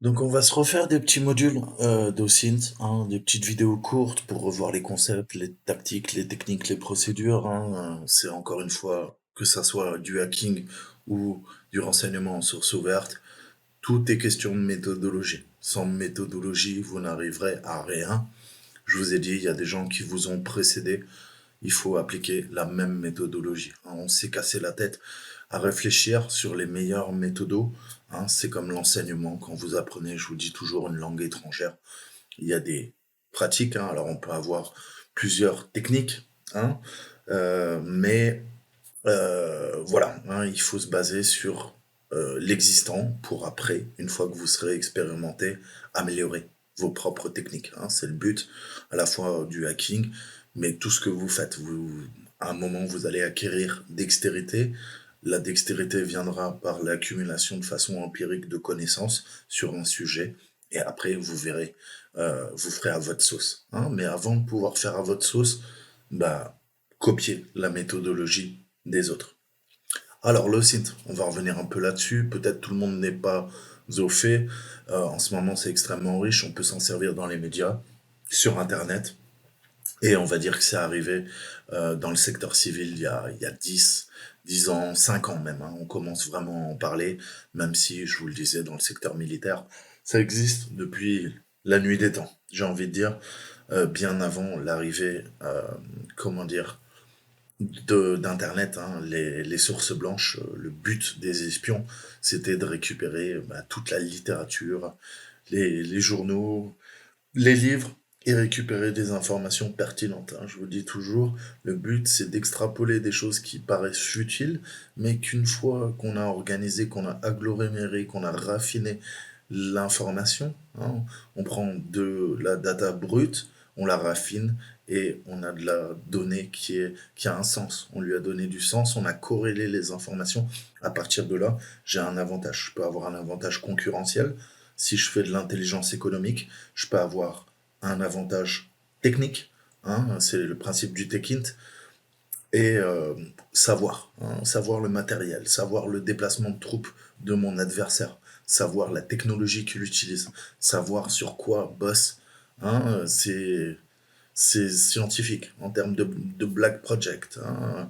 Donc on va se refaire des petits modules d'OSINT, hein, des petites vidéos courtes pour revoir les concepts, les tactiques, les techniques, les procédures, hein. C'est encore une fois que ça soit du hacking ou du renseignement en source ouverte, tout est question de méthodologie. Sans méthodologie, vous n'arriverez à rien. Je vous ai dit, il y a des gens qui vous ont précédé, il faut appliquer la même méthodologie, hein. On s'est cassé la tête à réfléchir sur les meilleurs méthodos, hein. C'est comme l'enseignement, quand vous apprenez, je vous dis toujours, une langue étrangère, il y a des pratiques, hein. Alors on peut avoir plusieurs techniques, hein, mais voilà, hein, il faut se baser sur l'existant pour après, une fois que vous serez expérimenté, améliorer vos propres techniques, hein. C'est le but à la fois du hacking, mais tout ce que vous faites. À un moment, vous allez acquérir dextérité. La dextérité viendra par l'accumulation de façon empirique de connaissances sur un sujet. Et après, vous verrez, vous ferez à votre sauce, hein. Mais avant de pouvoir faire à votre sauce, bah, copier la méthodologie des autres. Alors, le site, on va revenir un peu là-dessus. Peut-être tout le monde n'est pas au fait. En ce moment, c'est extrêmement riche. On peut s'en servir dans les médias, sur Internet. Et on va dire que c'est arrivé dans le secteur civil il y a 10 ans, 5 ans même, hein. On commence vraiment à en parler, même si, je vous le disais, dans le secteur militaire, ça existe depuis la nuit des temps. J'ai envie de dire, bien avant l'arrivée, comment dire, d'Internet, hein, les sources blanches, le but des espions, c'était de récupérer toute la littérature, les journaux, les livres, et récupérer des informations pertinentes, hein. Je vous dis toujours, le but, c'est d'extrapoler des choses qui paraissent futiles, mais qu'une fois qu'on a organisé, qu'on a aggloméré, qu'on a raffiné l'information, hein, on prend de la data brute, on la raffine, et on a de la donnée qui a un sens. On lui a donné du sens, on a corrélé les informations. À partir de là, j'ai un avantage. Je peux avoir un avantage concurrentiel. Si je fais de l'intelligence économique, je peux avoir un avantage technique, hein, c'est le principe du techint, et savoir, hein, savoir le matériel, savoir le déplacement de troupes de mon adversaire, savoir la technologie qu'il utilise, savoir sur quoi bosse, hein, c'est scientifique en termes de Black Project, hein.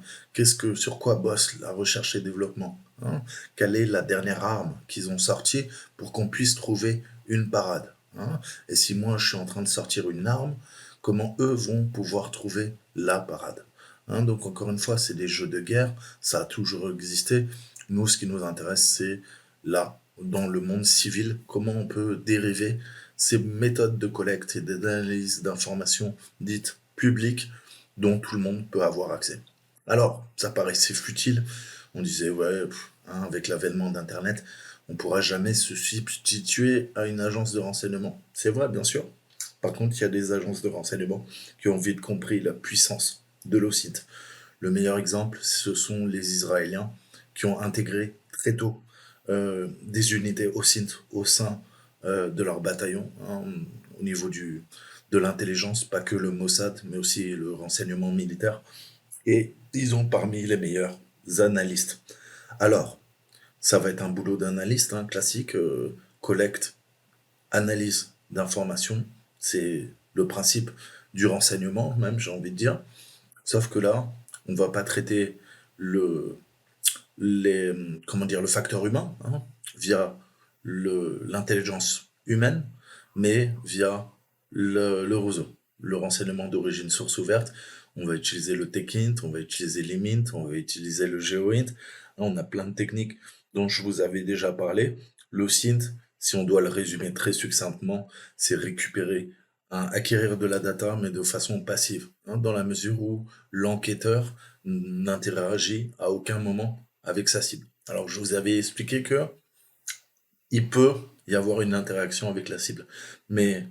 Sur quoi bosse la recherche et développement, hein. Quelle est la dernière arme qu'ils ont sortie pour qu'on puisse trouver une parade, hein. Et si moi je suis en train de sortir une arme, comment eux vont pouvoir trouver la parade, hein. Donc encore une fois, c'est des jeux de guerre, ça a toujours existé. Nous, ce qui nous intéresse, c'est là, dans le monde civil, comment on peut dériver ces méthodes de collecte et d'analyse d'informations dites publiques dont tout le monde peut avoir accès. Alors, ça paraissait futile. On disait, ouais, hein, avec l'avènement d'Internet, on ne pourra jamais se substituer à une agence de renseignement. C'est vrai, bien sûr. Par contre, il y a des agences de renseignement qui ont vite compris la puissance de l'OSINT. Le meilleur exemple, ce sont les Israéliens qui ont intégré très tôt des unités OSINT au sein de leur bataillon, hein, au niveau de l'intelligence, pas que le Mossad, mais aussi le renseignement militaire. Et ils ont parmi les meilleurs analystes. Alors, ça va être un boulot d'analyste, hein, classique, collecte, analyse d'informations. C'est le principe du renseignement, même, j'ai envie de dire. Sauf que là, on va pas traiter le, comment dire, le facteur humain, hein, via l'intelligence humaine, mais via le réseau, le renseignement d'origine source ouverte. On va utiliser le techint, on va utiliser l'imint, on va utiliser le geoint. On a plein de techniques dont je vous avais déjà parlé. Le synth, si on doit le résumer très succinctement, c'est récupérer, hein, acquérir de la data, mais de façon passive, hein, dans la mesure où l'enquêteur n'interagit à aucun moment avec sa cible. Alors, je vous avais expliqué que il peut y avoir une interaction avec la cible, mais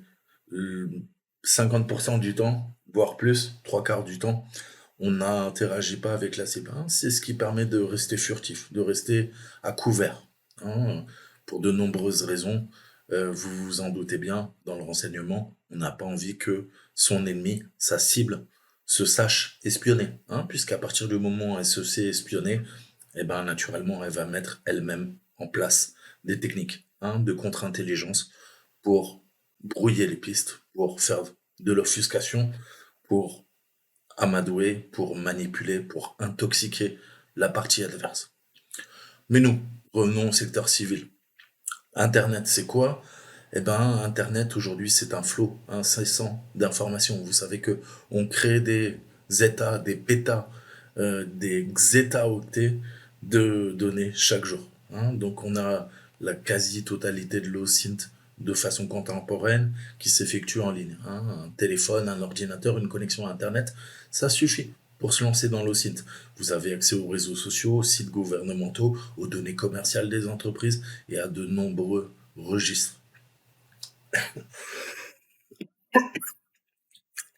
50% du temps, voire plus, trois quarts du temps, on n'interagit pas avec la cible, hein. C'est ce qui permet de rester furtif, de rester à couvert, hein, pour de nombreuses raisons. Vous vous en doutez bien, dans le renseignement, on n'a pas envie que son ennemi, sa cible, se sache espionner, hein, puisqu'à partir du moment où elle se sait espionner, eh ben, naturellement, elle va mettre elle-même en place des techniques. hein, de contre-intelligence pour brouiller les pistes, pour faire de l'offuscation, pour amadouer, pour manipuler, pour intoxiquer la partie adverse. Mais nous, revenons au secteur civil. Internet, c'est quoi? Eh ben, Internet aujourd'hui, c'est un flot incessant d'informations. Vous savez que on crée des zeta, des pétas, des zétaoctets de données chaque jour, hein. Donc, on a la quasi-totalité de l'OSINT de façon contemporaine qui s'effectue en ligne, hein. Un téléphone, un ordinateur, une connexion à Internet, ça suffit pour se lancer dans l'OSINT. Vous avez accès aux réseaux sociaux, aux sites gouvernementaux, aux données commerciales des entreprises et à de nombreux registres.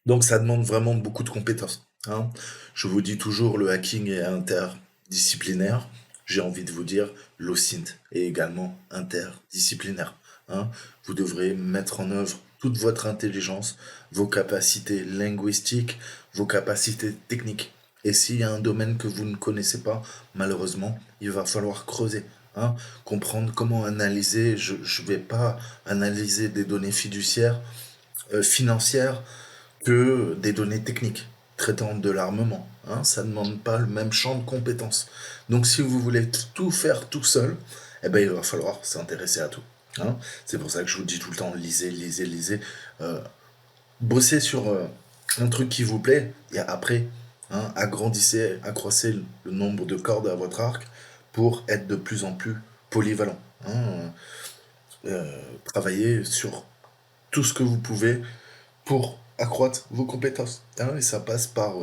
Donc ça demande vraiment beaucoup de compétences, hein. Je vous dis toujours, le hacking est interdisciplinaire. J'ai envie de vous dire, l'OSINT est également interdisciplinaire, hein. Vous devrez mettre en œuvre toute votre intelligence, vos capacités linguistiques, vos capacités techniques. Et s'il y a un domaine que vous ne connaissez pas, malheureusement, il va falloir creuser, hein, comprendre comment analyser. Je ne vais pas analyser des données fiduciaires, financières, que des données techniques traitant de l'armement, hein. Ça ne demande pas le même champ de compétences. Donc si vous voulez tout faire tout seul, eh ben, il va falloir s'intéresser à tout, hein. C'est pour ça que je vous dis tout le temps, lisez, lisez, lisez. Euh, Bossez sur un truc qui vous plaît, et après, hein, agrandissez, accroissez le nombre de cordes à votre arc pour être de plus en plus polyvalent, hein. Travaillez sur tout ce que vous pouvez pour accroître vos compétences, hein. Et ça passe par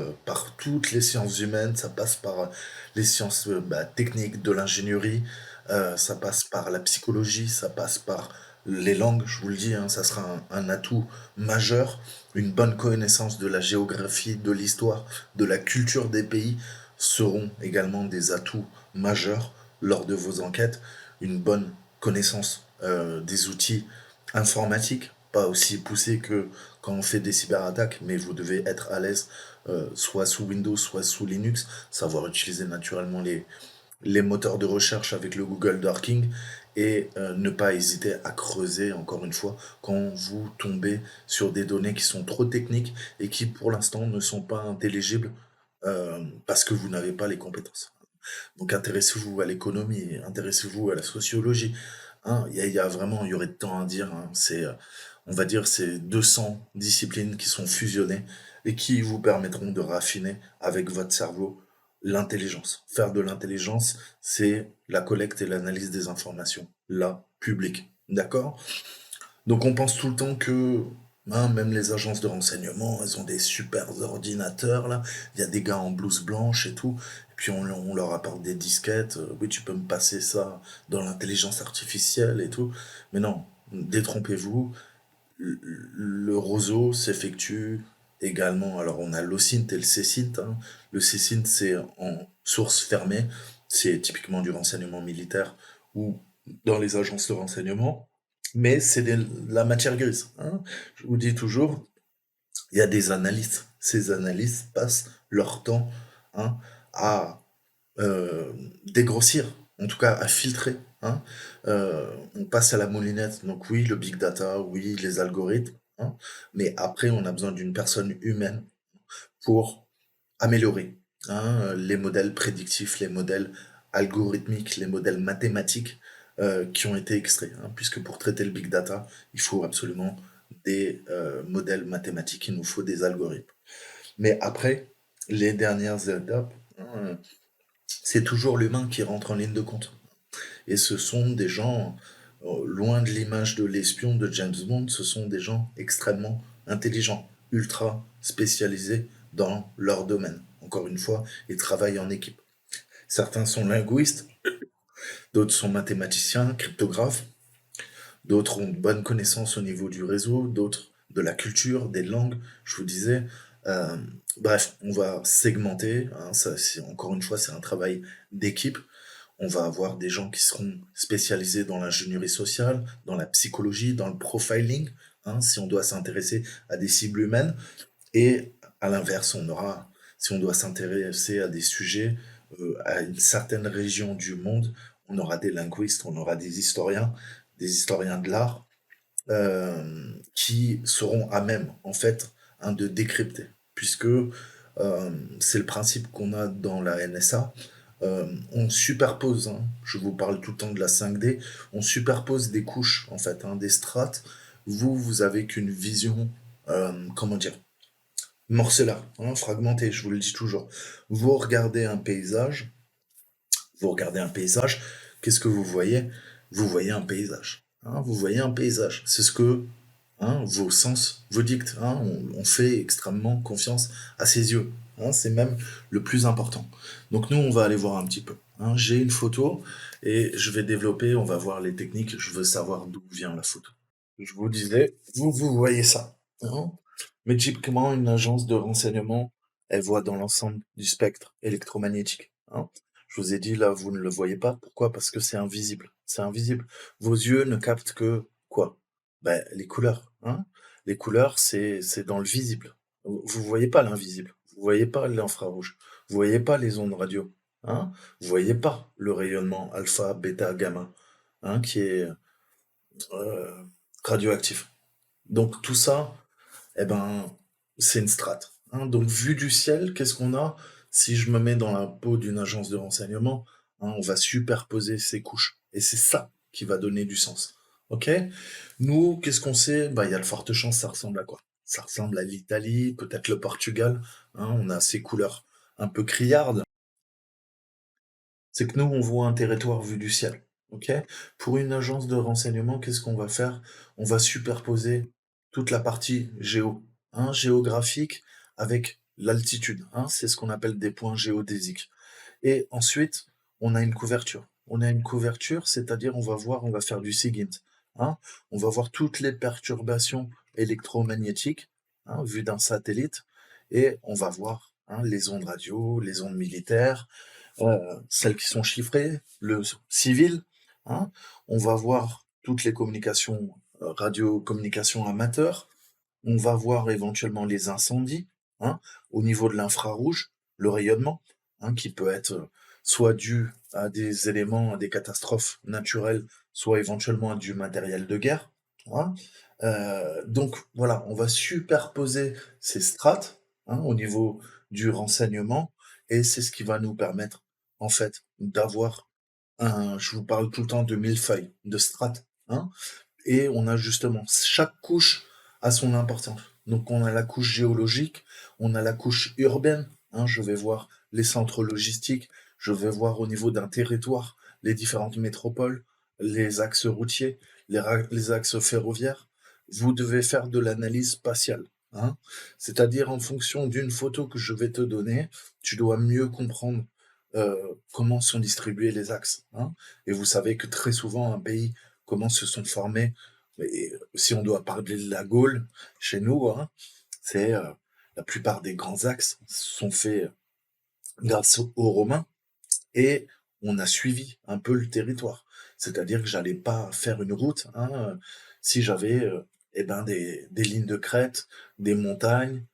toutes les sciences humaines, ça passe par les sciences techniques, de l'ingénierie, ça passe par la psychologie, ça passe par les langues, je vous le dis, hein, ça sera un atout majeur. Une bonne connaissance de la géographie, de l'histoire, de la culture des pays seront également des atouts majeurs lors de vos enquêtes. Une bonne connaissance des outils informatiques, pas aussi poussés que quand on fait des cyberattaques, mais vous devez être à l'aise, soit sous Windows, soit sous Linux, savoir utiliser naturellement les moteurs de recherche avec le Google Darking et ne pas hésiter à creuser, encore une fois, quand vous tombez sur des données qui sont trop techniques et qui, pour l'instant, ne sont pas intelligibles parce que vous n'avez pas les compétences. Donc intéressez-vous à l'économie, intéressez-vous à la sociologie, hein. Il y a vraiment, il y aurait de temps à dire, hein. On va dire, c'est 200 disciplines qui sont fusionnées et qui vous permettront de raffiner avec votre cerveau l'intelligence. Faire de l'intelligence, c'est la collecte et l'analyse des informations, là, publiques. D'accord? Donc on pense tout le temps que même les agences de renseignement, elles ont des super ordinateurs là. Il y a des gars en blouse blanche et tout. Et puis on leur apporte des disquettes. Oui, tu peux me passer ça dans l'intelligence artificielle et tout. Mais non, détrompez-vous. Le roseau s'effectue également. Alors on a l'OSINT et le CSINT, hein. Le CSINT, c'est en source fermée. C'est typiquement du renseignement militaire ou dans les agences de renseignement. Mais c'est de la matière grise, hein. Je vous dis toujours, il y a des analystes. Ces analystes passent leur temps, hein, à dégrossir, en tout cas à filtrer, hein. On passe à la moulinette. Donc oui, le big data, oui, les algorithmes, hein. Mais après, on a besoin d'une personne humaine pour améliorer, hein, les modèles prédictifs, les modèles algorithmiques, les modèles mathématiques qui ont été extraits, hein, puisque pour traiter le big data, il faut absolument des modèles mathématiques, il nous faut des algorithmes. Mais après, les dernières étapes, hein, c'est toujours l'humain qui rentre en ligne de compte. Et ce sont des gens, loin de l'image de l'espion de James Bond, ce sont des gens extrêmement intelligents, ultra spécialisés dans leur domaine. Encore une fois, ils travaillent en équipe. Certains sont linguistes, d'autres sont mathématiciens, cryptographes, d'autres ont de bonnes connaissances au niveau du réseau, d'autres de la culture, des langues, je vous disais. Euh, Bref, on va segmenter, hein, ça, encore une fois, c'est un travail d'équipe. On va avoir des gens qui seront spécialisés dans l'ingénierie sociale, dans la psychologie, dans le profiling, hein, si on doit s'intéresser à des cibles humaines. Et à l'inverse, on aura, si on doit s'intéresser à des sujets, à une certaine région du monde, on aura des linguistes, on aura des historiens, des historiens de l'art, qui seront à même, en fait, de décrypter. Puisque c'est le principe qu'on a dans la NSA. On superpose, hein, je vous parle tout le temps de la 5D, on superpose des couches, en fait, des strates. Vous, vous avez qu'une vision, comment dire, morcelard, fragmenté, je vous le dis toujours. Vous regardez un paysage, vous regardez un paysage, qu'est-ce que vous voyez? Vous voyez un paysage. Vous voyez un paysage. C'est ce que vos sens vous dictent. On fait extrêmement confiance à ses yeux. C'est même le plus important. Donc nous, on va aller voir un petit peu. J'ai une photo et je vais développer, on va voir les techniques. Je veux savoir d'où vient la photo. Je vous disais, vous voyez ça. Mais typiquement, une agence de renseignement, elle voit dans l'ensemble du spectre électromagnétique. Je vous ai dit, là, vous ne le voyez pas. Pourquoi? Parce que c'est invisible. C'est invisible. Vos yeux ne captent que quoi? Ben, les couleurs. Les couleurs, c'est dans le visible. Vous voyez pas l'invisible. Vous voyez pas l'infrarouge. Vous voyez pas les ondes radio. Vous voyez pas le rayonnement alpha, bêta, gamma, qui est euh, radioactif. Donc tout ça, eh ben, c'est une strate. Donc, vue du ciel, qu'est-ce qu'on a? Si je me mets dans la peau d'une agence de renseignement, on va superposer ces couches. Et c'est ça qui va donner du sens. Ok? Nous, qu'est-ce qu'on sait? Bah, il y a de fortes chances, ça ressemble à quoi? Ça ressemble à l'Italie, peut-être le Portugal. On a ces couleurs un peu criardes. C'est que nous, on voit un territoire vu du ciel. Ok? Pour une agence de renseignement, qu'est-ce qu'on va faire? On va superposer toute la partie géographique avec l'altitude. C'est ce qu'on appelle des points géodésiques. Et ensuite, on a une couverture. On a une couverture, c'est-à-dire on va faire du SIGINT. On va voir toutes les perturbations électromagnétiques vues d'un satellite et on va voir les ondes radio, les ondes militaires, celles qui sont chiffrées, le civil. hein. On va voir toutes les communications, radio-communications amateurs. On va voir éventuellement les incendies, au niveau de l'infrarouge, le rayonnement, qui peut être soit dû à des éléments, à des catastrophes naturelles, soit éventuellement à du matériel de guerre. Donc voilà, on va superposer ces strates au niveau du renseignement, et c'est ce qui va nous permettre, en fait, d'avoir je vous parle tout le temps de millefeuille, de strates, et on a justement chaque couche a son importance. Donc on a la couche géologique, on a la couche urbaine, je vais voir les centres logistiques, je vais voir au niveau d'un territoire les différentes métropoles, les axes routiers, les axes ferroviaires. Vous devez faire de l'analyse spatiale. C'est-à-dire en fonction d'une photo que je vais te donner, tu dois mieux comprendre comment sont distribués les axes. Et vous savez que très souvent un pays, comment se sont formés. Et si on doit parler de la Gaule, chez nous, c'est la plupart des grands axes sont faits grâce aux Romains et on a suivi un peu le territoire. C'est-à-dire que j'allais pas faire une route si j'avais des lignes de crête, des montagnes.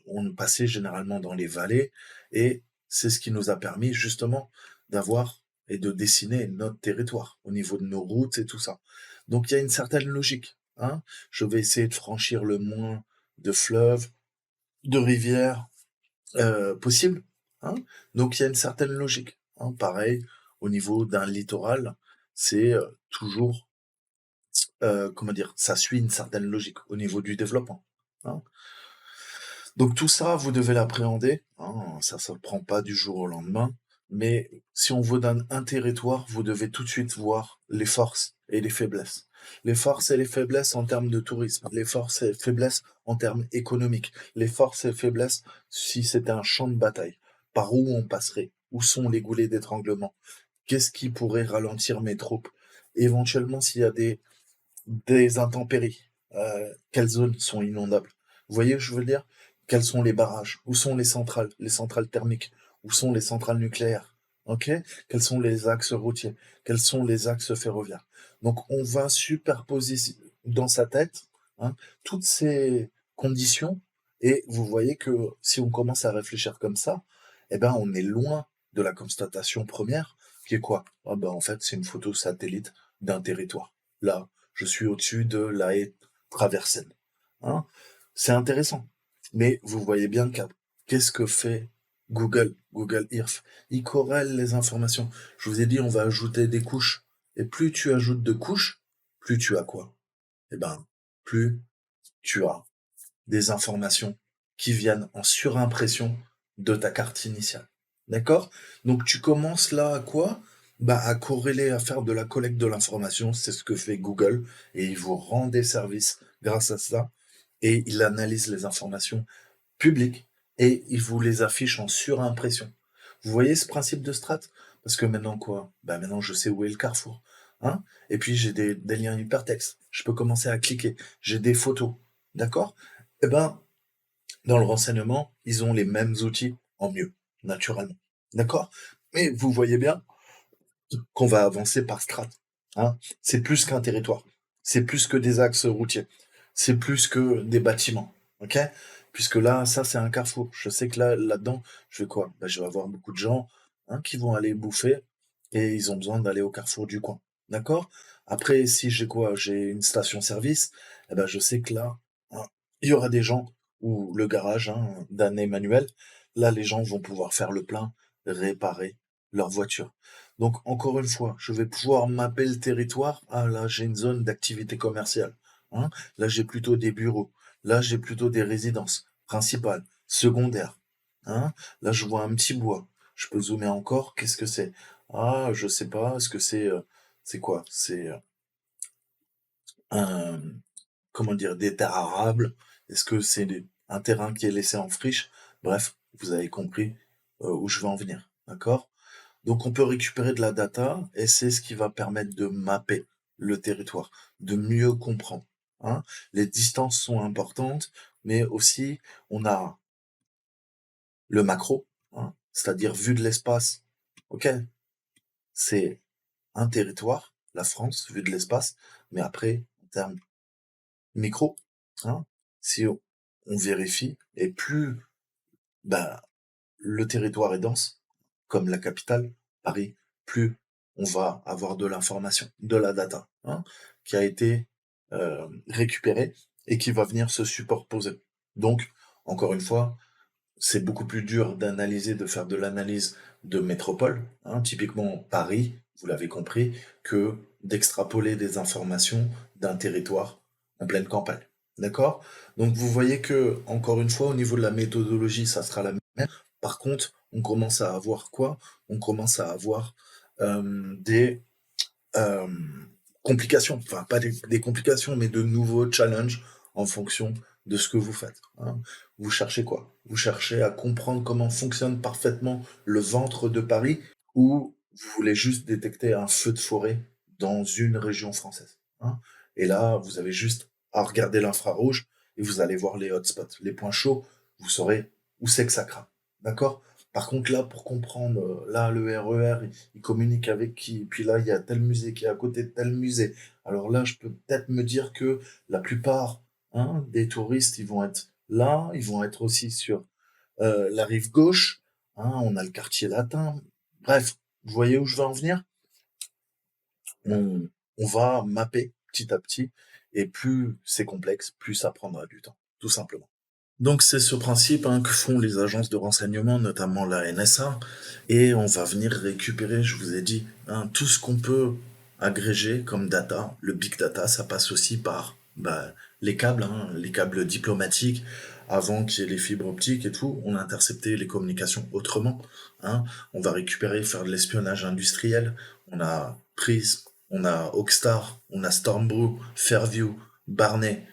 On passait généralement dans les vallées et c'est ce qui nous a permis justement d'avoir et de dessiner notre territoire au niveau de nos routes et tout ça. Donc il y a une certaine logique. Je vais essayer de franchir le moins de fleuves, de rivières possible. hein. Donc il y a une certaine logique. Pareil, au niveau d'un littoral, c'est toujours, comment dire, ça suit une certaine logique au niveau du développement. hein. Donc tout ça, vous devez l'appréhender. Ça ne se prend pas du jour au lendemain. Mais si on vous donne un territoire, vous devez tout de suite voir les forces et les faiblesses. Les forces et les faiblesses en termes de tourisme, les forces et faiblesses en termes économiques, les forces et faiblesses si c'était un champ de bataille. Par où on passerait? Où sont les goulets d'étranglement? Qu'est-ce qui pourrait ralentir mes troupes? Éventuellement, s'il y a des intempéries. Quelles zones sont inondables? Vous voyez ce que je veux dire? Quels sont les barrages? Où sont les centrales thermiques? Où sont les centrales nucléaires? Ok? Quels sont les axes routiers? Quels sont les axes ferroviaires? Donc on va superposer dans sa tête toutes ces conditions et vous voyez que si on commence à réfléchir comme ça, eh ben on est loin de la constatation première qui est quoi? En fait c'est une photo satellite d'un territoire. là, je suis au-dessus de la haie traversienne. Hein? C'est intéressant. Mais vous voyez bien le cadre. Qu'est-ce que fait Google, Google Earth? Il corrèle les informations. Je vous ai dit, on va ajouter des couches. Et plus tu ajoutes de couches, plus tu as quoi? Eh ben, plus tu as des informations qui viennent en surimpression de ta carte initiale. D'accord? Donc tu commences là à quoi? Bah, à corréler, à faire de la collecte de l'information, c'est ce que fait Google, et il vous rend des services grâce à ça, et il analyse les informations publiques, et il vous les affiche en surimpression. Vous voyez ce principe de strat? Parce que maintenant quoi? Bah maintenant je sais où est le carrefour. Hein? Et puis j'ai des liens hypertextes. Je peux commencer à cliquer. J'ai des photos. D'accord? Eh ben, dans le renseignement, ils ont les mêmes outils en mieux, naturellement. D'accord? Mais vous voyez bien qu'on va avancer par strate. Hein? C'est plus qu'un territoire. C'est plus que des axes routiers. C'est plus que des bâtiments. OK? Puisque là, ça, c'est un carrefour. Je sais que là-dedans, je vais quoi? Bah, je vais avoir beaucoup de gens, hein, qui vont aller bouffer, et ils ont besoin d'aller au carrefour du coin. D'accord? Après, si j'ai quoi? J'ai une station-service, eh ben, je sais que là, hein, il y aura des gens, ou le garage, hein, d'un Emmanuel, là, les gens vont pouvoir faire le plein, réparer leur voiture. Donc, encore une fois, je vais pouvoir mapper le territoire. Ah, là, j'ai une zone d'activité commerciale. Hein. Là, j'ai plutôt des bureaux. Là, j'ai plutôt des résidences principales, secondaires. Hein. Là, je vois un petit bois. Je peux zoomer encore. Qu'est-ce que c'est? Ah, je sais pas. Est-ce que c'est quoi? C'est un, comment dire, des terres arables? Est-ce que c'est un terrain qui est laissé en friche? Bref, vous avez compris où je veux en venir. D'accord? Donc on peut récupérer de la data, et c'est ce qui va permettre de mapper le territoire, de mieux comprendre. Hein. Les distances sont importantes, mais aussi on a le macro, hein, c'est-à-dire vu de l'espace. Ok, c'est un territoire, la France, vu de l'espace, mais après, en termes micro, hein, si on vérifie, et plus bah, le territoire est dense, comme la capitale, Paris, plus on va avoir de l'information, de la data, hein, qui a été récupérée et qui va venir se superposer. Donc, encore une fois, c'est beaucoup plus dur d'analyser, de faire de l'analyse de métropole, hein, typiquement Paris, vous l'avez compris, que d'extrapoler des informations d'un territoire en pleine campagne. D'accord? Donc vous voyez que, encore une fois, au niveau de la méthodologie, ça sera la même. Par contre, on commence à avoir quoi? On commence à avoir des euh, complications, enfin pas des complications, mais de nouveaux challenges en fonction de ce que vous faites. Hein. Vous cherchez quoi? Vous cherchez à comprendre comment fonctionne parfaitement le ventre de Paris, ou vous voulez juste détecter un feu de forêt dans une région française. Hein. Et là, vous avez juste à regarder l'infrarouge, et vous allez voir les hotspots, les points chauds, vous saurez où c'est que ça crame. D'accord? Par contre, là, pour comprendre, là, le RER, il communique avec qui? Et puis là, il y a tel musée qui est à côté de tel musée. Alors là, je peux peut-être me dire que la plupart, hein, des touristes, ils vont être là, ils vont être aussi sur la rive gauche. Hein, on a le quartier latin. Bref, vous voyez où je veux en venir? On va mapper petit à petit, et plus c'est complexe, plus ça prendra du temps, tout simplement. Donc c'est ce principe, hein, que font les agences de renseignement, notamment la NSA, et on va venir récupérer, je vous ai dit, hein, tout ce qu'on peut agréger comme data. Le big data, ça passe aussi par bah, les câbles, hein, les câbles diplomatiques. Avant qu'il y ait les fibres optiques et tout, on a intercepté les communications autrement. Hein. On va récupérer, faire de l'espionnage industriel. On a Prism, on a Oakstar, on a Stormbrew, Fairview, Barney,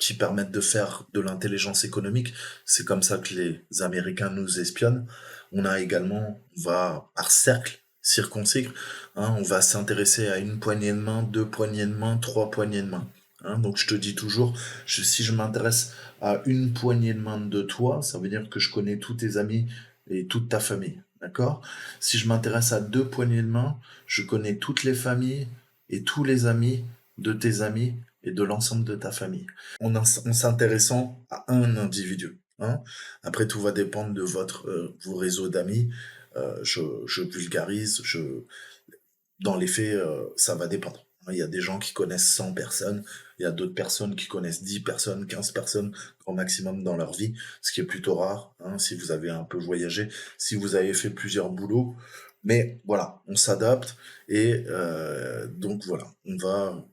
qui permettent de faire de l'intelligence économique. C'est comme ça que les Américains nous espionnent. On a également, on va par cercle circoncis, hein, on va s'intéresser à une poignée de main, deux poignées de main, trois poignées de main. Hein, donc je te dis toujours, si je m'intéresse à une poignée de main de toi, ça veut dire que je connais tous tes amis et toute ta famille. D'accord? Si je m'intéresse à deux poignées de main, je connais toutes les familles et tous les amis de tes amis et de l'ensemble de ta famille, en s'intéressant à un individu. Hein. Après, tout va dépendre de vos réseaux d'amis. Je vulgarise, dans les faits, ça va dépendre. Il y a des gens qui connaissent 100 personnes, il y a d'autres personnes qui connaissent 10 personnes, 15 personnes au maximum dans leur vie, ce qui est plutôt rare, hein, si vous avez un peu voyagé, si vous avez fait plusieurs boulots. Mais voilà, on s'adapte et donc voilà, on va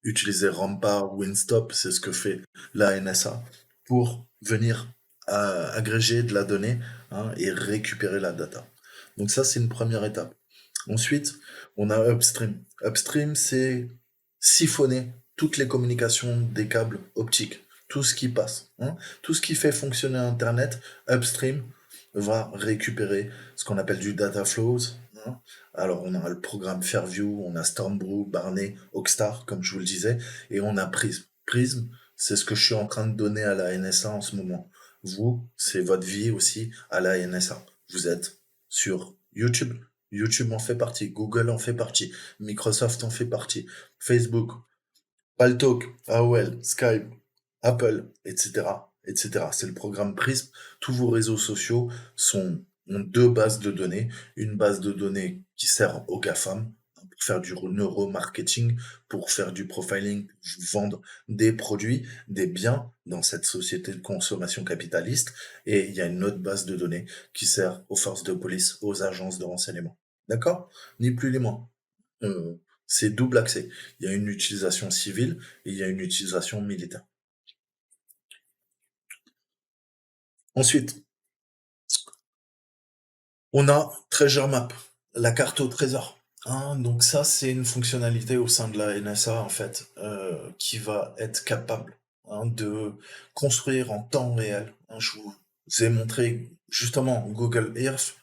utiliser Rampart, Winstop, c'est ce que fait la NSA, pour venir agréger de la donnée, hein, et récupérer la data. Donc ça, c'est une première étape. Ensuite, on a Upstream. Upstream, c'est siphonner toutes les communications des câbles optiques, tout ce qui passe, hein. Tout ce qui fait fonctionner Internet, Upstream va récupérer ce qu'on appelle du data flows, hein. Alors, on a le programme Fairview, on a Stormbrew, Barney, Oakstar, comme je vous le disais, et on a Prism. Prism, c'est ce que je suis en train de donner à la NSA en ce moment. Vous, c'est votre vie aussi à la NSA. Vous êtes sur YouTube. YouTube en fait partie, Google en fait partie, Microsoft en fait partie, Facebook, Paltalk, AOL, Skype, Apple, etc., etc. C'est le programme Prism. Tous vos réseaux sociaux ont deux bases de données. Une base de données qui sert aux GAFAM pour faire du neuromarketing, pour faire du profiling, vendre des produits, des biens dans cette société de consommation capitaliste. Et il y a une autre base de données qui sert aux forces de police, aux agences de renseignement. D'accord? Ni plus ni moins. Euh, c'est double accès. Il y a une utilisation civile et il y a une utilisation militaire. Ensuite, on a Treasure Map, la carte au trésor. Hein, donc ça, c'est une fonctionnalité au sein de la NSA, en fait, qui va être capable, hein, de construire en temps réel. Hein, je vous ai montré justement Google Earth,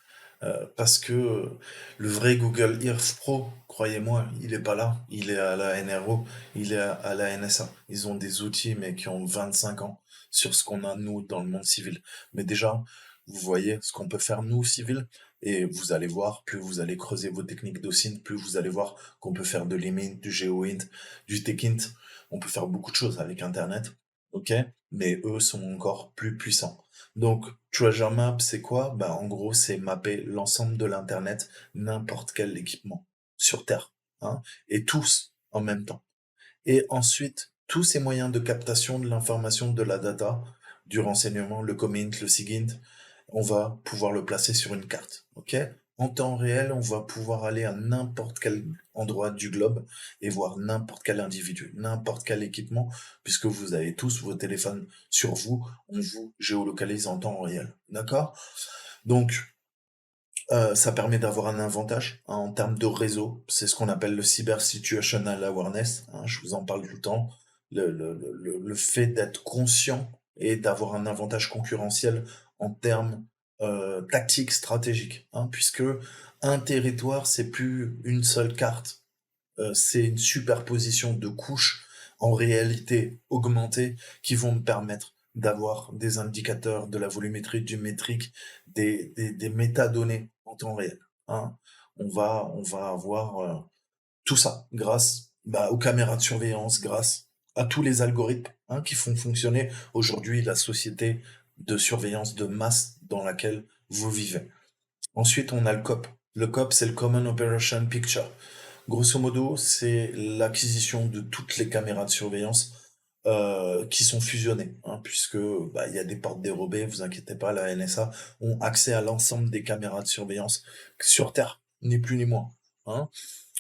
parce que le vrai Google Earth Pro, croyez-moi, il est pas là. Il est à la NRO, il est à la NSA. Ils ont des outils, mais qui ont 25 ans sur ce qu'on a, nous, dans le monde civil. Mais déjà, vous voyez ce qu'on peut faire, nous, civils, et vous allez voir, plus vous allez creuser vos techniques d'OSINT, plus vous allez voir qu'on peut faire de l'EMINT, du GeoINT, du TechINT. On peut faire beaucoup de choses avec Internet, ok? Mais eux sont encore plus puissants. Donc, Treasure Map, c'est quoi? Bah, en gros, c'est mapper l'ensemble de l'Internet, n'importe quel équipement sur Terre, hein, et tous en même temps. Et ensuite, tous ces moyens de captation de l'information, de la data, du renseignement, le COMINT, le SIGINT, on va pouvoir le placer sur une carte, ok? En temps réel, on va pouvoir aller à n'importe quel endroit du globe et voir n'importe quel individu, n'importe quel équipement, puisque vous avez tous vos téléphones sur vous, on vous géolocalise en temps réel, d'accord? Donc, ça permet d'avoir un avantage, hein, en termes de réseau. C'est ce qu'on appelle le cyber situational awareness, hein, je vous en parle tout le temps. Le fait d'être conscient et d'avoir un avantage concurrentiel en termes tactiques, stratégiques, hein, puisque un territoire, c'est plus une seule carte. C'est une superposition de couches en réalité augmentée qui vont me permettre d'avoir des indicateurs, de la volumétrie, du métrique, des métadonnées en temps réel, hein. On va avoir tout ça grâce, bah, aux caméras de surveillance, grâce à tous les algorithmes, hein, qui font fonctionner aujourd'hui la société de surveillance de masse dans laquelle vous vivez. Ensuite, on a le COP. Le COP, c'est le Common Operation Picture. Grosso modo, c'est l'acquisition de toutes les caméras de surveillance qui sont fusionnées, hein, puisque bah, il y a des portes dérobées, vous inquiétez pas, la NSA ont accès à l'ensemble des caméras de surveillance sur Terre, ni plus ni moins, hein.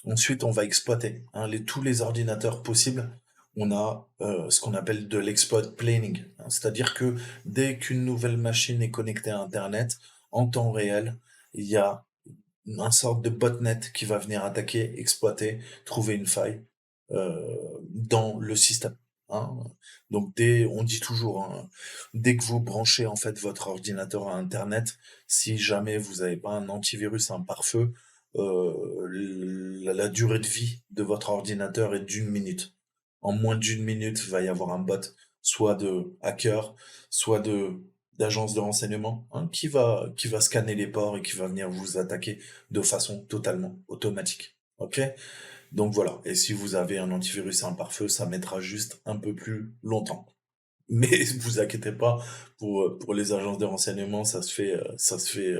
Ensuite, on va exploiter, hein, tous les ordinateurs possibles. On a ce qu'on appelle de l'exploit planning, hein, c'est-à-dire que dès qu'une nouvelle machine est connectée à Internet, en temps réel, il y a un sorte de botnet qui va venir attaquer, exploiter, trouver une faille dans le système, hein. Donc on dit toujours, hein, dès que vous branchez en fait votre ordinateur à Internet, si jamais vous n'avez pas un antivirus, un pare-feu, la durée de vie de votre ordinateur est d'une minute. En moins d'une minute, il va y avoir un bot, soit de hacker, soit de d'agence de renseignement, hein, qui va scanner les ports et qui va venir vous attaquer de façon totalement automatique. Ok? Donc voilà. Et si vous avez un antivirus et un pare-feu, ça mettra juste un peu plus longtemps. Mais vous inquiétez pas, pour les agences de renseignement, ça se fait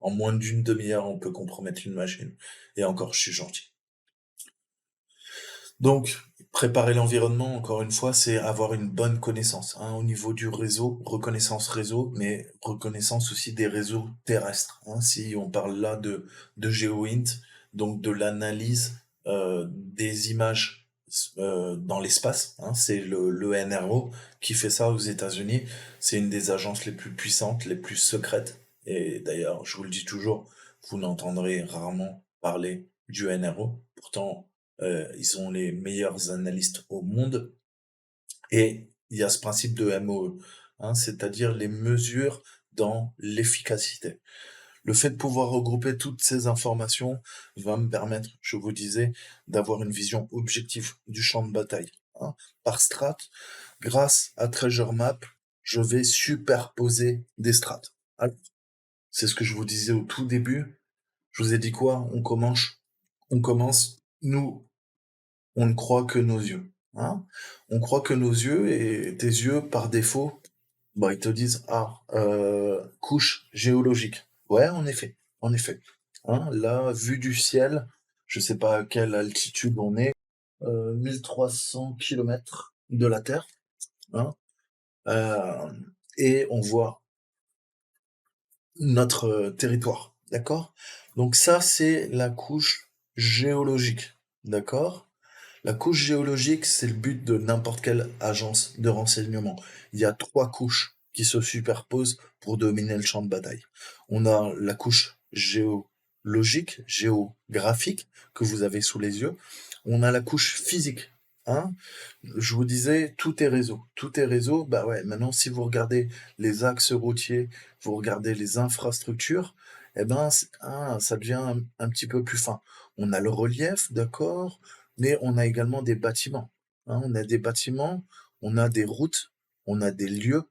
en moins d'une demi-heure, on peut compromettre une machine. Et encore, je suis gentil. Donc, préparer l'environnement, encore une fois, c'est avoir une bonne connaissance, hein, au niveau du réseau, reconnaissance réseau, mais reconnaissance aussi des réseaux terrestres, hein. Si on parle là de GeoInt, donc de l'analyse des images dans l'espace, hein, c'est le NRO qui fait ça aux États-Unis. C'est une des agences les plus puissantes, les plus secrètes. Et d'ailleurs, je vous le dis toujours, vous n'entendrez rarement parler du NRO. Pourtant, ils ont les meilleurs analystes au monde et il y a ce principe de MOE, hein, c'est-à-dire les mesures dans l'efficacité. Le fait de pouvoir regrouper toutes ces informations va me permettre, je vous disais, d'avoir une vision objective du champ de bataille, hein. Par strat, grâce à Treasure Map, je vais superposer des strates. Alors, c'est ce que je vous disais au tout début. Je vous ai dit quoi? On commence, nous, on ne croit que nos yeux, hein. On croit que nos yeux et tes yeux, par défaut, bah, ils te disent: «Ah, couche géologique». Ouais, en effet, hein. Là, vue du ciel, je sais pas à quelle altitude on est, 1 300 kilomètres de la Terre, hein, et on voit notre territoire, d'accord? Donc ça, c'est la couche géologique, d'accord? La couche géologique, c'est le but de n'importe quelle agence de renseignement. Il y a 3 couches qui se superposent pour dominer le champ de bataille. On a la couche géologique, géographique, que vous avez sous les yeux. On a la couche physique, hein. Je vous disais, tout est réseau. Tout est réseau, bah ouais, maintenant si vous regardez les axes routiers, vous regardez les infrastructures, eh ben, ça devient un petit peu plus fin. On a le relief, d'accord, mais on a également des bâtiments, hein. On a des bâtiments, on a des routes, on a des lieux,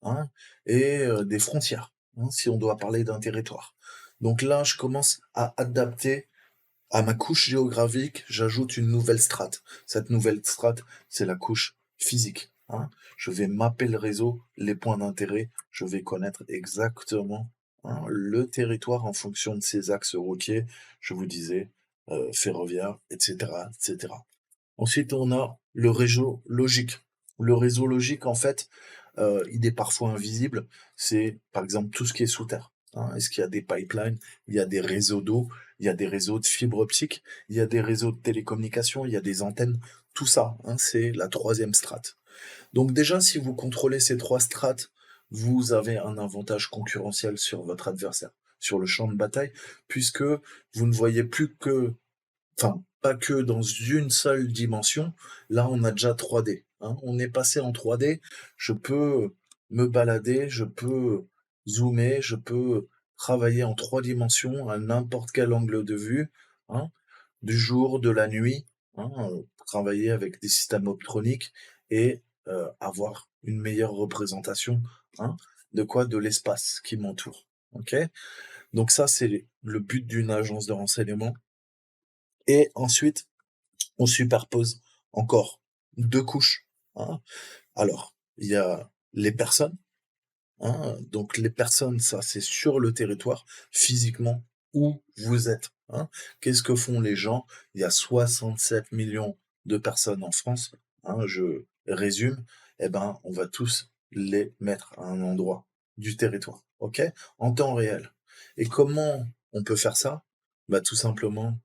hein, et des frontières, hein, si on doit parler d'un territoire. Donc là, je commence à adapter à ma couche géographique, j'ajoute une nouvelle strate. Cette nouvelle strate, c'est la couche physique, hein. Je vais mapper le réseau, les points d'intérêt, je vais connaître exactement, hein, le territoire en fonction de ses axes routiers, je vous disais, ferroviaires, et cetera, et cetera. Ensuite, on a le réseau logique. Le réseau logique, en fait, il est parfois invisible. C'est, par exemple, tout ce qui est sous terre, hein. Est-ce qu'il y a des pipelines? Il y a des réseaux d'eau, il y a des réseaux de fibre optique, il y a des réseaux de télécommunications, il y a des antennes. Tout ça, hein, c'est la troisième strate. Donc déjà, si vous contrôlez ces 3 strates, vous avez un avantage concurrentiel sur votre adversaire, sur le champ de bataille, puisque vous ne voyez plus que, enfin, pas que dans une seule dimension. Là, on a déjà 3D, hein. On est passé en 3D. Je peux me balader, je peux zoomer, je peux travailler en 3 dimensions à n'importe quel angle de vue, hein, du jour, de la nuit, hein, travailler avec des systèmes optroniques et avoir une meilleure représentation, hein, de quoi? De l'espace qui m'entoure. OK? Donc ça, c'est le but d'une agence de renseignement et ensuite on superpose encore 2 couches, hein. Alors, il y a les personnes, hein, donc les personnes, ça, c'est sur le territoire, physiquement, où vous êtes, hein. Qu'est-ce que font les gens? Il y a 67 millions de personnes en France, hein, je résume, eh ben, on va tous les mettre à un endroit du territoire, OK? En temps réel. Et comment on peut faire ça? Bah, tout simplement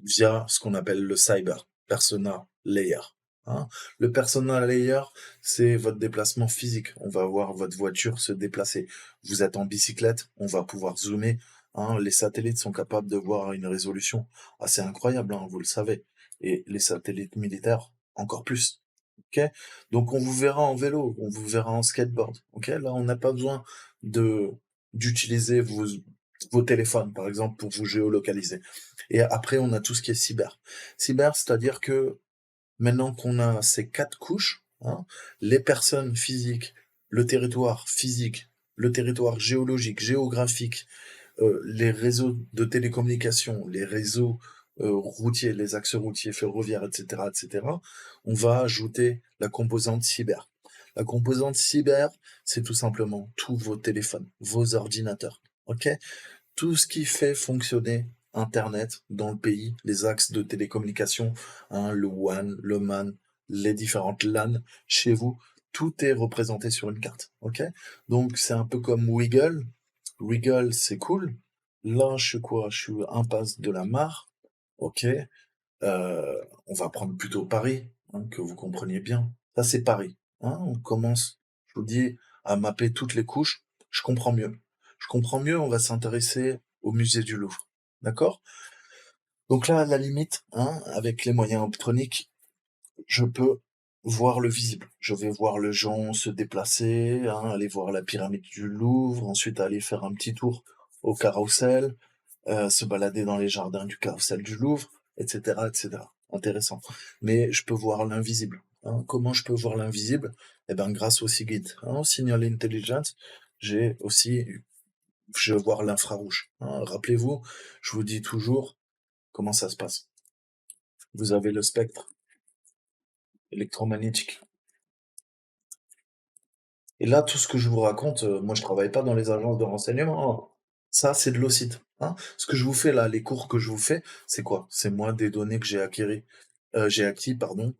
via ce qu'on appelle le cyber persona layer, hein. Le persona layer, c'est votre déplacement physique. On va voir votre voiture se déplacer. Vous êtes en bicyclette, on va pouvoir zoomer, hein. Les satellites sont capables de voir à une résolution assez incroyable, hein, vous le savez. Et les satellites militaires, encore plus. OK? Donc on vous verra en vélo, on vous verra en skateboard. OK? Là, on n'a pas besoin de d'utiliser vos téléphones, par exemple, pour vous géolocaliser. Et après, on a tout ce qui est cyber. Cyber, c'est-à-dire que maintenant qu'on a ces 4 couches, hein, les personnes physiques, le territoire géologique, géographique, les réseaux de télécommunications, les réseaux routiers, les axes routiers, ferroviaires, et cetera, on va ajouter la composante cyber. La composante cyber, c'est tout simplement tous vos téléphones, vos ordinateurs, OK? Tout ce qui fait fonctionner internet dans le pays, les axes de télécommunication, hein, le WAN, le MAN, les différentes LAN chez vous, tout est représenté sur une carte, OK? Donc c'est un peu comme Wiggle. Wiggle, c'est cool. Là, je suis quoi? Je suis impasse de la Mare, OK? On va prendre plutôt Paris, hein, que vous compreniez bien. Ça, c'est Paris, hein. On commence, je vous dis, à mapper toutes les couches. Je comprends mieux. Je comprends mieux, on va s'intéresser au musée du Louvre. D'accord? Donc là, à la limite, hein, avec les moyens optroniques, je peux voir le visible. Je vais voir le gens se déplacer, hein, aller voir la pyramide du Louvre, ensuite aller faire un petit tour au Carrousel, se balader dans les jardins du Carrousel du Louvre, etc., etc. Intéressant. Mais je peux voir l'invisible, hein. Comment je peux voir l'invisible? Eh ben, grâce au SIGINT, hein, au Signal Intelligence, j'ai aussi, je vais voir l'infrarouge, hein. Rappelez-vous, je vous dis toujours comment ça se passe. Vous avez le spectre électromagnétique. Et là, tout ce que je vous raconte, moi je travaille pas dans les agences de renseignement, hein. Ça, c'est de l'OSINT, hein. Ce que je vous fais là, les cours que je vous fais, c'est quoi? C'est moi des données que j'ai acquis, pardon,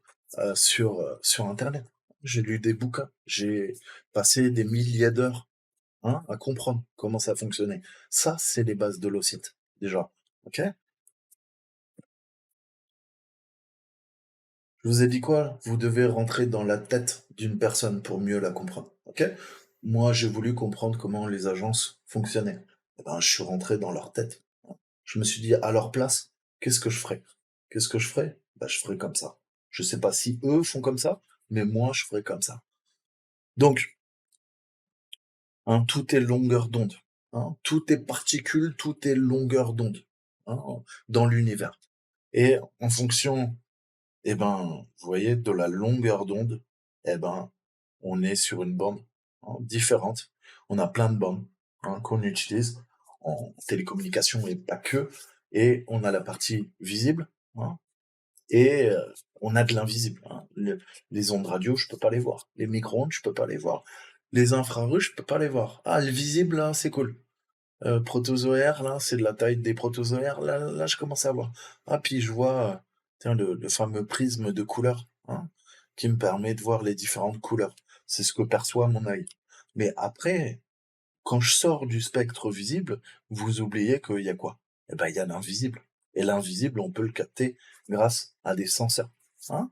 sur internet. J'ai lu des bouquins, j'ai passé des milliers d'heures, hein, à comprendre comment ça fonctionnait. Ça, c'est les bases de l'OSINT, déjà. OK? Je vous ai dit quoi? Vous devez rentrer dans la tête d'une personne pour mieux la comprendre. OK? Moi, j'ai voulu comprendre comment les agences fonctionnaient. Eh ben, je suis rentré dans leur tête. Je me suis dit, à leur place, qu'est-ce que je ferais? Qu'est-ce que je ferais? Bah, je ferais comme ça. Je sais pas si eux font comme ça, mais moi, je ferais comme ça. Donc, hein, tout est longueur d'onde, hein. Tout est particule, tout est longueur d'onde, hein, dans l'univers. Et en fonction, eh ben, vous voyez, de la longueur d'onde, eh ben, on est sur une bande, hein, différente. On a plein de bandes, hein, qu'on utilise en télécommunication et pas que. Et on a la partie visible, hein, et on a de l'invisible, hein. Les ondes radio, je peux pas les voir. Les micro-ondes, je peux pas les voir. Les infrarouges, je peux pas les voir. Ah, le visible, là, c'est cool. Protozoaire, là, c'est de la taille des protozoaires. Là, je commence à voir. Ah, puis je vois, tiens, le fameux prisme de couleurs, hein, qui me permet de voir les différentes couleurs. C'est ce que perçoit mon œil. Mais après, quand je sors du spectre visible, vous oubliez qu'il y a quoi? Eh ben, il y a l'invisible. Et l'invisible, on peut le capter grâce à des senseurs, hein.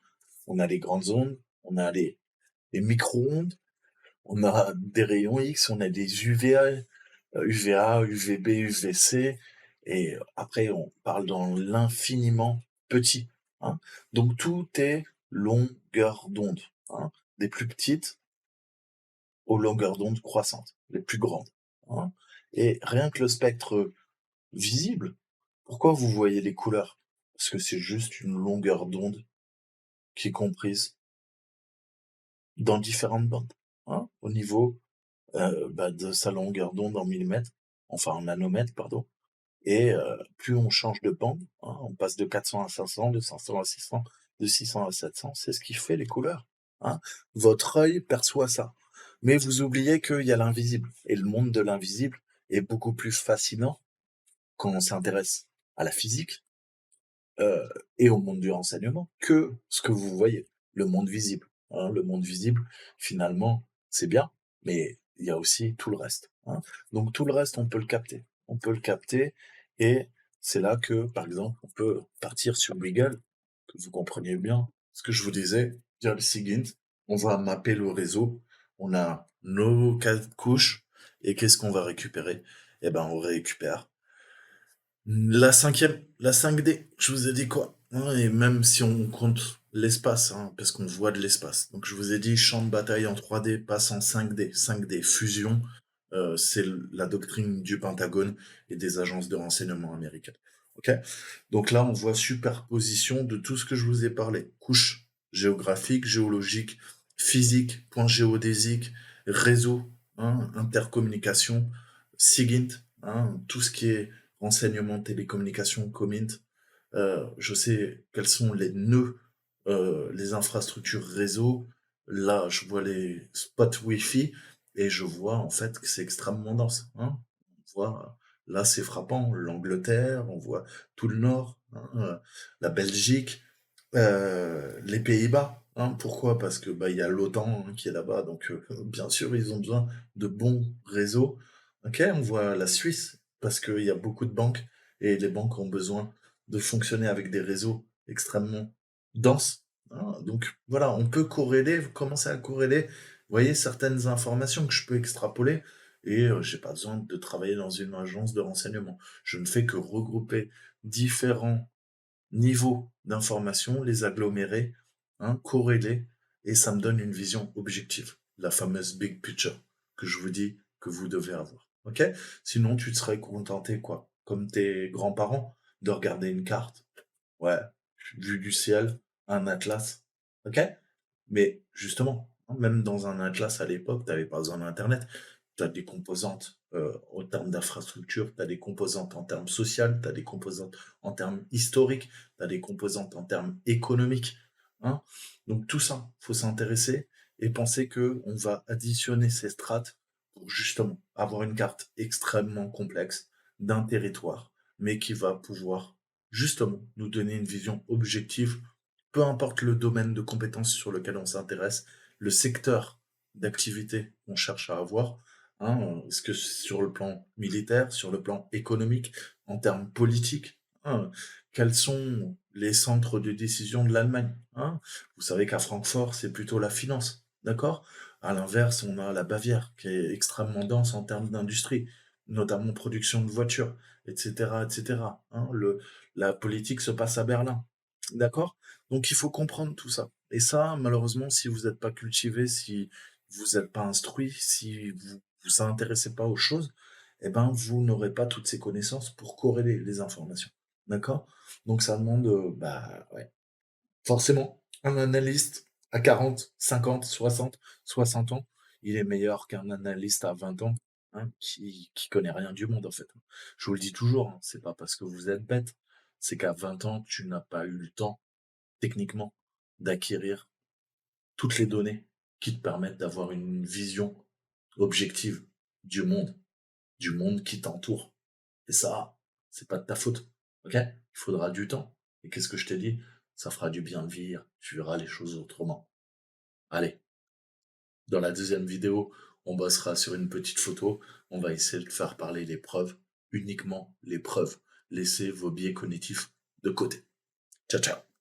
On a les grandes ondes, on a les micro-ondes, on a des rayons X, on a des UVA, UVA, UVB, UVC, et après on parle dans l'infiniment petit, hein. Donc tout est longueur d'onde, hein, des plus petites aux longueurs d'onde croissantes, les plus grandes, hein. Et rien que le spectre visible, pourquoi vous voyez les couleurs? Parce que c'est juste une longueur d'onde qui est comprise dans différentes bandes, hein, au niveau de sa longueur d'onde en millimètres, enfin en nanomètres, pardon. Et plus on change de bande, hein, on passe de 400 à 500, de 500 à 600, de 600 à 700, c'est ce qui fait les couleurs, hein. Votre œil perçoit ça. Mais vous oubliez qu'il y a l'invisible. Et le monde de l'invisible est beaucoup plus fascinant quand on s'intéresse à la physique, heu et au monde du renseignement que ce que vous voyez, le monde visible, hein. Le monde visible, finalement, c'est bien, mais il y a aussi tout le reste, hein. Donc tout le reste, on peut le capter. On peut le capter, et c'est là que, par exemple, on peut partir sur Beagle, que vous compreniez bien ce que je vous disais, dire le SIGINT, on va mapper le réseau, on a nos 4 couches, et qu'est-ce qu'on va récupérer? Eh ben, on récupère la cinquième, la 5D, je vous ai dit quoi? Hein, et même si on compte l'espace, hein, parce qu'on voit de l'espace. Donc je vous ai dit champ de bataille en 3D passe en 5D. 5D, fusion, c'est la doctrine du Pentagone et des agences de renseignement américaines. Ok? Donc là, on voit superposition de tout ce que je vous ai parlé. Couche géographique, géologique, physique, point géodésique, réseau, hein, intercommunication, SIGINT, hein, tout ce qui est renseignement, télécommunications, Comint. Je sais quels sont les nœuds, les infrastructures réseau. Là, je vois les spots Wi-Fi et je vois en fait que c'est extrêmement dense, hein. On voit Là, c'est frappant. L'Angleterre, on voit tout le nord, hein, la Belgique, les Pays-Bas, hein. Pourquoi? Parce que, bah, il y a l'OTAN, hein, qui est là-bas, donc bien sûr, ils ont besoin de bons réseaux. OK, on voit la Suisse, parce qu'il y a beaucoup de banques et les banques ont besoin de fonctionner avec des réseaux extrêmement denses, hein. Donc voilà, on peut corréler, commencer à corréler, vous voyez, certaines informations que je peux extrapoler et j'ai pas besoin de travailler dans une agence de renseignement. Je ne fais que regrouper différents niveaux d'information, les agglomérer, hein, corréler, et ça me donne une vision objective, la fameuse big picture que je vous dis que vous devez avoir. Ok? Sinon, tu te serais contenté quoi? Comme tes grands-parents, de regarder une carte, ouais, vue du ciel, un atlas, ok? Mais justement, hein, même dans un atlas à l'époque, tu avais pas besoin d'internet. Tu as des composantes, en termes d'infrastructure, tu as des composantes en termes social, tu as des composantes en termes historiques, tu as des composantes en termes économiques, hein. Donc tout ça, faut s'intéresser et penser que on va additionner ces strates pour justement avoir une carte extrêmement complexe d'un territoire, mais qui va pouvoir justement nous donner une vision objective, peu importe le domaine de compétences sur lequel on s'intéresse, le secteur d'activité qu'on cherche à avoir, hein, est-ce que sur le plan militaire, sur le plan économique, en termes politiques, hein, quels sont les centres de décision de l'Allemagne, hein? Vous savez qu'à Francfort, c'est plutôt la finance, d'accord? À l'inverse, on a la Bavière, qui est extrêmement dense en termes d'industrie, notamment production de voitures, etc., etc., hein. La politique se passe à Berlin, d'accord? Donc il faut comprendre tout ça. Et ça, malheureusement, si vous n'êtes pas cultivé, si vous n'êtes pas instruit, si vous vous intéressez pas aux choses, eh ben, vous n'aurez pas toutes ces connaissances pour corréler les informations. D'accord? Donc ça demande, bah, ouais, forcément, un analyste à 40, 50, 60, 60 ans, il est meilleur qu'un analyste à 20 ans, hein, qui connaît rien du monde, en fait. Je vous le dis toujours, hein, c'est pas parce que vous êtes bête, c'est qu'à 20 ans, tu n'as pas eu le temps, techniquement, d'acquérir toutes les données qui te permettent d'avoir une vision objective du monde qui t'entoure. Et ça, c'est pas de ta faute. Ok? Il faudra du temps. Et qu'est-ce que je t'ai dit? Ça fera du bien de vieillir. Tu verras les choses autrement. Allez, dans la deuxième vidéo, on bossera sur une petite photo. On va essayer de faire parler les preuves, uniquement les preuves. Laissez vos biais cognitifs de côté. Ciao, ciao.